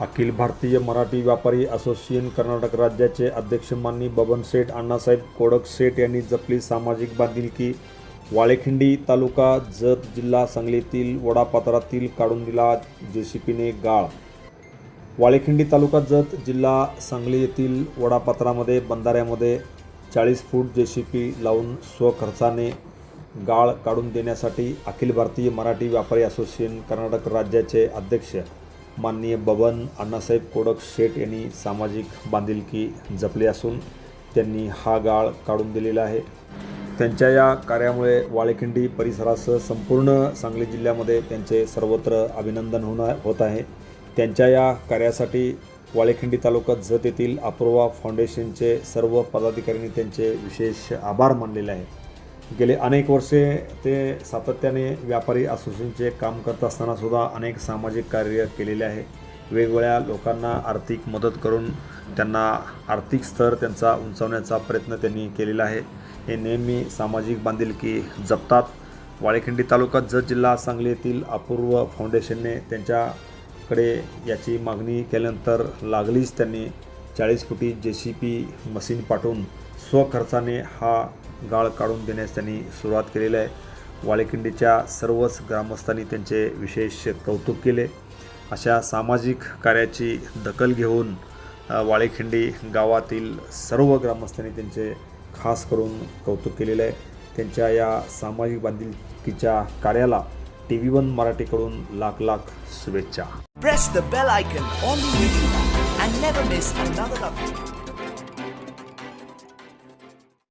अखिल भारतीय मराठी व्यापारी असोसिएशन कर्नाटक राज्याचे अध्यक्ष माननीय बबन शेठ अण्णासाहेब कोडक शेठ यांनी जपली सामाजिक बांधिलकी। वाळेखिंडी तालुका जत जिल्हा सांगलीतील वडापात्रातील काढून दिला जेसीपीने गाळ। वाळेखिंडी तालुका जत जिल्हा सांगली येथील वडापात्रामध्ये बंधाऱ्यामध्ये 40 फूट जेसीपी लावून स्वखर्चाने गाळ काढून देण्यासाठी अखिल भारतीय मराठी व्यापारी असोसिएशन कर्नाटक राज्याचे अध्यक्ष माननीय बबन अण्णासाहेब कोडक शेठ यांनी सामाजिक बांधिलकी जपली असून त्यांनी हा गाळ काढून दिलेला आहे। त्यांच्या या कार्यामुळे वाळेखिंडी परिसरासह संपूर्ण सांगली जिल्ह्यामध्ये त्यांचे सर्वत्र अभिनंदन होत आहे। त्यांच्या या कार्यासाठी वाळेखिंडी तालुका जत येथील अपूर्वा फाउंडेशनचे सर्व पदाधिकाऱ्यांनी त्यांचे विशेष आभार मानलेले आहे। गेले अनेक वर्षे ते सातत्याने व्यापारी असोसिएशनचे काम करत असताना सुद्धा अनेक सामाजिक कार्य केलेले आहे। वेगवेगळ्या लोकांना आर्थिक मदत करून त्यांना आर्थिक स्तर त्यांचा उंचावण्याचा प्रयत्न त्यांनी केलेला आहे। हे नेहमी सामाजिक बांधिलकी जपतात। वाळेखिंडी तालुका जत जिल्हा सांगली येथील अपूर्व फाउंडेशनने त्यांच्याकडे याची मागणी केल्यानंतर लागलीच त्यांनी 40 फुटी जेसीपी मशीन पाठवून स्वखर्चाने हा गाळ काढून देण्यास त्यांनी सुरुवात केलेली आहे। वाळेखिंडीच्या सर्वच ग्रामस्थांनी त्यांचे विशेष कौतुक केले। अशा सामाजिक कार्याची दखल घेऊन वाळेखिंडी गावातील सर्व ग्रामस्थांनी त्यांचे खास करून कौतुक केलेले आहे। त्यांच्या या सामाजिक बांधिलकीच्या कार्याला TV1 मराठीकडून लाख लाख शुभेच्छा। Press the bell icon on the YouTube app and never miss another update.